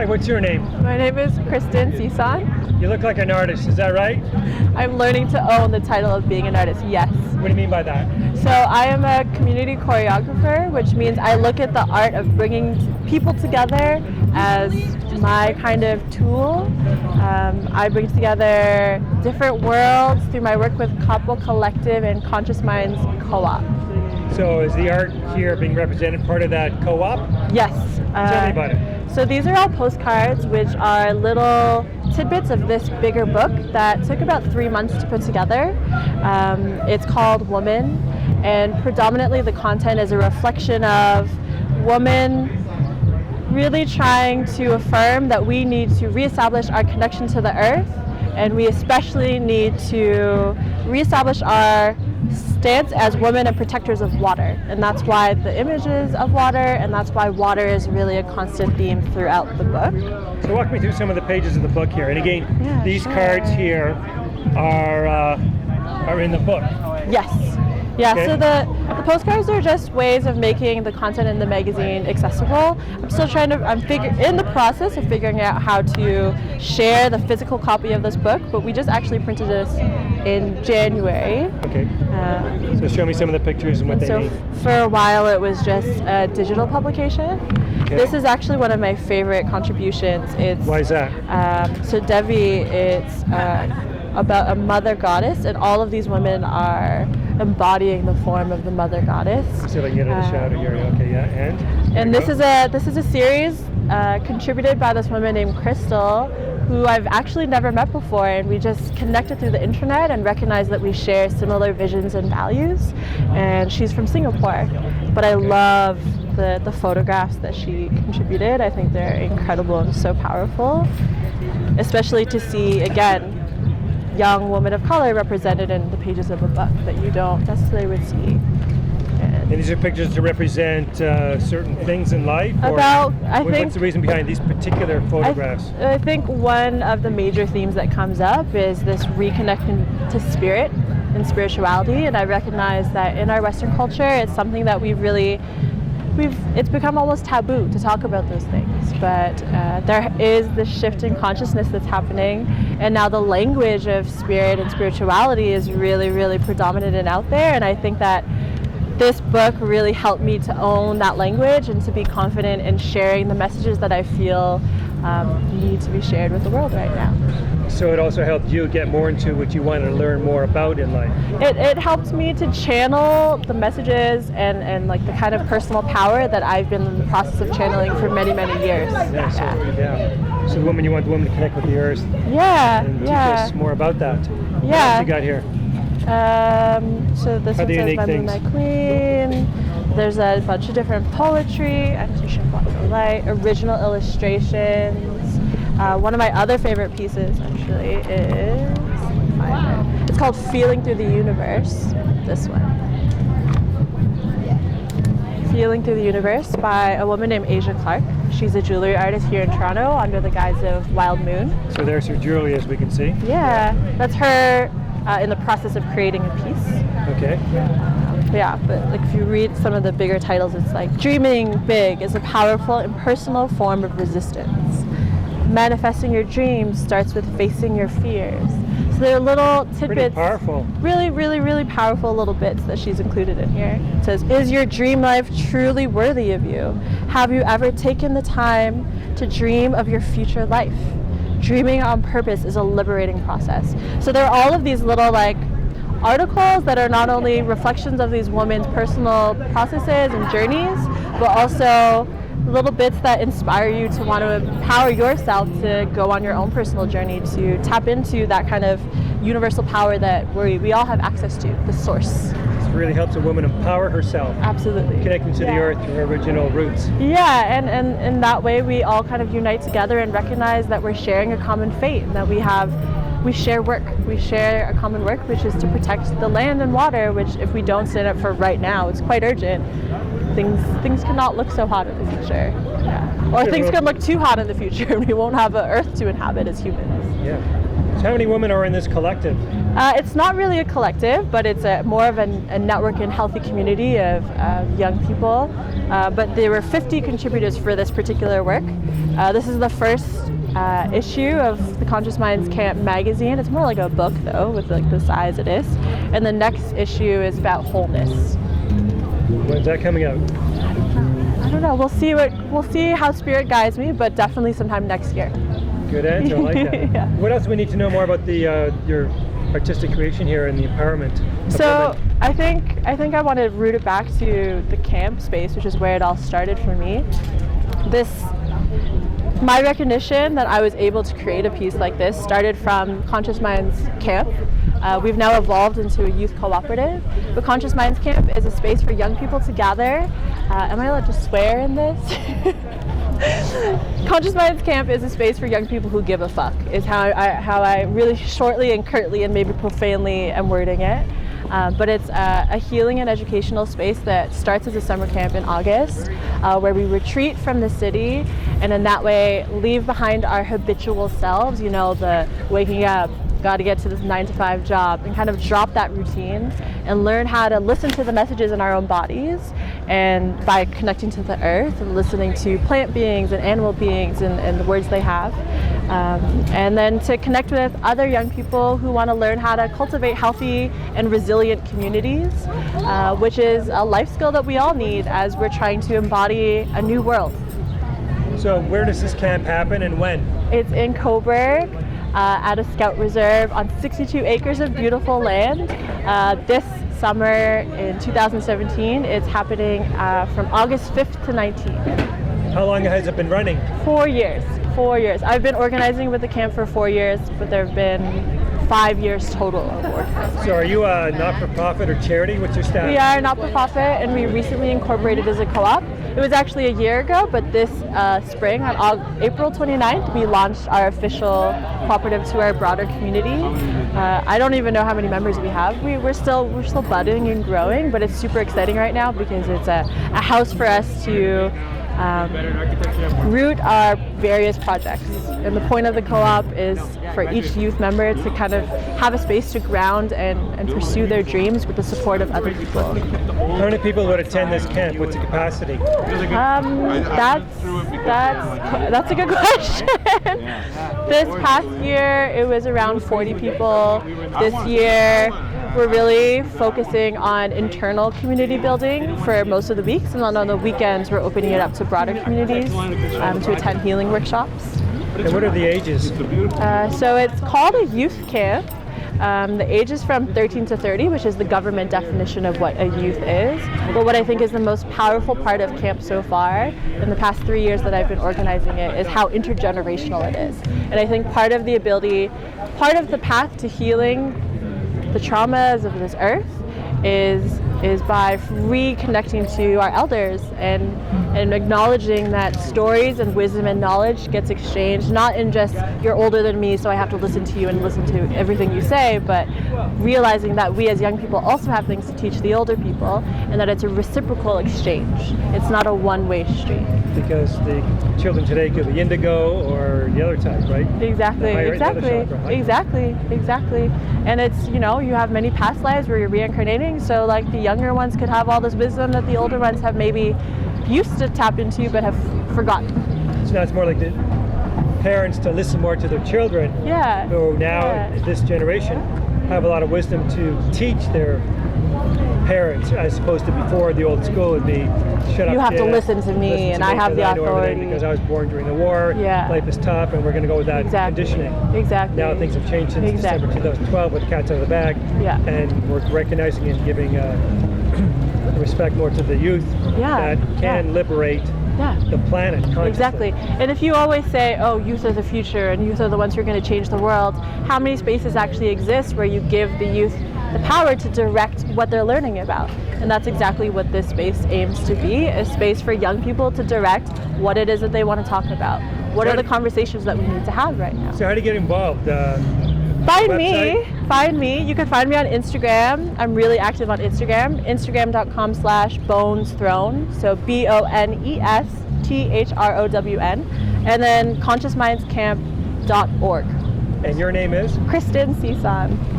Hi, what's your name? My name is Kristen Sison. You look like an artist, is that right? I'm learning to own the title of being an artist, yes. What do you mean by that? So I am a community choreographer, which means I look at the art of bringing people together as my kind of tool. I bring together different worlds through my work with Couple Collective and Conscious Minds Co-op. So is the art here being represented part of that co-op? Yes. Tell me about it. So these are all postcards, which are little tidbits of this bigger book that took about 3 months to put together. It's called Woman, and predominantly the content is a reflection of women really trying to affirm that we need to reestablish our connection to the earth, and we especially need to reestablish our stance as women and protectors of water. And that's why the images of water, and that's why water is really a constant theme throughout the book. So walk me through some of the pages of the book here. And again, these cards here are in the book. Yes. Yeah, Okay. so the postcards are just ways of making the content in the magazine accessible. I'm still I'm in the process of figuring out how to share the physical copy of this book, but we just actually printed this in January. Okay. So show me some of the pictures and what they mean. For a while it was just a digital publication. Okay. This is actually one of my favorite contributions. Why is that? So Devi, it's about a mother goddess, and all of these women are embodying the form of the mother goddess. See if I can get in the shadow here. Okay, yeah, and this is a series contributed by this woman named Crystal, who I've actually never met before, and we just connected through the internet and recognized that we share similar visions and values. And she's from Singapore, but I love the photographs that she contributed. I think they're incredible and so powerful, especially to see again young women of color represented in the pages of a book that you don't necessarily would see. And these are pictures to represent certain things in life? What's the reason behind these particular photographs? I think one of the major themes that comes up is this reconnecting to spirit and spirituality, and I recognize that in our Western culture it's something that it's become almost taboo to talk about those things, but there is this shift in consciousness that's happening, and now the language of spirit and spirituality is really, really predominant and out there, and I think that this book really helped me to own that language and to be confident in sharing the messages that I feel need to be shared with the world right now. So it also helped you get more into what you want to learn more about in life. It helped me to channel the messages and like the kind of personal power that I've been in the process of channeling for many, many years. So the woman, you want the woman to connect with the earth. Yeah. And teach us more about that. Yeah. What else you got here? So this one says My Moon, My Queen. There's a bunch of different poetry, annotation, blocks of light, original illustrations. One of my other favorite pieces actually is, it's called Feeling Through the Universe, this one. Feeling Through the Universe by a woman named Asia Clark. She's a jewelry artist here in Toronto under the guise of Wild Moon. So there's her jewelry, as we can see. Yeah, that's her in the process of creating a piece. Okay. Yeah, but like if you read some of the bigger titles, it's like dreaming big is a powerful and personal form of resistance. Manifesting your dreams starts with facing your fears. So there are little tidbits. Pretty powerful. Really, really, really powerful little bits that she's included in here. It says, is your dream life truly worthy of you? Have you ever taken the time to dream of your future life? Dreaming on purpose is a liberating process. So there are all of these little articles that are not only reflections of these women's personal processes and journeys, but also little bits that inspire you to want to empower yourself to go on your own personal journey, to tap into that kind of universal power that we all have access to, the source. This really helps a woman empower herself. Absolutely. Connecting to the earth, to her original roots. Yeah, and in that way we all kind of unite together and recognize that we're sharing a common fate, and that we share work. We share a common work, which is to protect the land and water, which if we don't stand up for right now, it's quite urgent. Things cannot look so hot in the future. Yeah. Or things can look too hot in the future and we won't have an earth to inhabit as humans. Yeah. So how many women are in this collective? It's not really a collective, but it's more of a network and healthy community of young people. But there were 50 contributors for this particular work. This is the first issue of the Conscious Minds Camp magazine. It's more like a book though, with like the size it is. And the next issue is about wholeness. When's that coming out? I don't know. We'll see how spirit guides me, but definitely sometime next year. Good answer. I like that. Yeah. What else do we need to know more about the your artistic creation here and the empowerment? So I think I want to root it back to the camp space, which is where it all started for me. My recognition that I was able to create a piece like this started from Conscious Minds Camp. We've now evolved into a youth cooperative, but Conscious Minds Camp is a space for young people to gather. Am I allowed to swear in this? Conscious Minds Camp is a space for young people who give a fuck, is how I really shortly and curtly and maybe profanely am wording it. But it's a healing and educational space that starts as a summer camp in August, where we retreat from the city and in that way leave behind our habitual selves, you know, the waking up, got to get to this 9-to-5 job, and kind of drop that routine and learn how to listen to the messages in our own bodies, and by connecting to the earth and listening to plant beings and animal beings and the words they have, and then to connect with other young people who want to learn how to cultivate healthy and resilient communities, which is a life skill that we all need as we're trying to embody a new world. So where does this camp happen and when? It's in Coburg. At a scout reserve on 62 acres of beautiful land. This summer in 2017, it's happening from August 5th to 19th. How long has it been running? 4 years. 4 years. I've been organizing with the camp for 4 years, but there have been 5 years total of organizing. So are you a not-for-profit or charity? What's your status? We are a not-for-profit, and we recently incorporated as a co-op. It was actually a year ago, but this spring, on April 29th, we launched our official cooperative to our broader community. I don't even know how many members we have. We're still budding and growing, but it's super exciting right now because it's a house for us to root our various projects. And the point of the co-op is for each youth member to kind of have a space to ground and pursue their dreams with the support of other people. How many people would attend this camp? What's the capacity? That's a good question. This past year it was around 40 people. This year we're really focusing on internal community building for most of the weeks, and then on the weekends we're opening it up to broader communities to attend healing workshops. And what are the ages? So it's called a youth camp. The age is from 13 to 30, which is the government definition of what a youth is. But what I think is the most powerful part of camp so far, in the past 3 years that I've been organizing it, is how intergenerational it is. And I think part of the path to healing the traumas of this earth is by reconnecting to our elders and acknowledging that stories and wisdom and knowledge gets exchanged, not in just you're older than me so I have to listen to you and listen to everything you say, but realizing that we as young people also have things to teach the older people, and that it's a reciprocal exchange. It's not a one-way street. Because the children today could be indigo or the other type, right? Exactly. And it's, you know, you have many past lives where you're reincarnating, so like the younger ones could have all this wisdom that the older ones have maybe used to tap into but have forgotten. So now it's more like the parents to listen more to their children. Yeah. Who now, this generation, have a lot of wisdom to teach their parents, as opposed to before the old school would be shut up. You have to listen to me, and I have the authority. Because I was born during the war, life is tough, and we're going to go with that conditioning. Exactly. Now things have changed since December 2012 with the cat's out of the bag, and we're recognizing and giving respect more to the youth that can liberate the planet consciously. Exactly. And if you always say, oh, youth are the future and youth are the ones who are going to change the world, how many spaces actually exist where you give the youth the power to direct what they're learning about? And that's exactly what this space aims to be, a space for young people to direct what it is that they want to talk about. What are the conversations that we need to have right now? So how do you get involved? Find me. You can find me on Instagram. I'm really active on Instagram. Instagram.com/bonesthrone. So BONESTHROWN. And then consciousmindscamp.org. And your name is? Kristen Sison.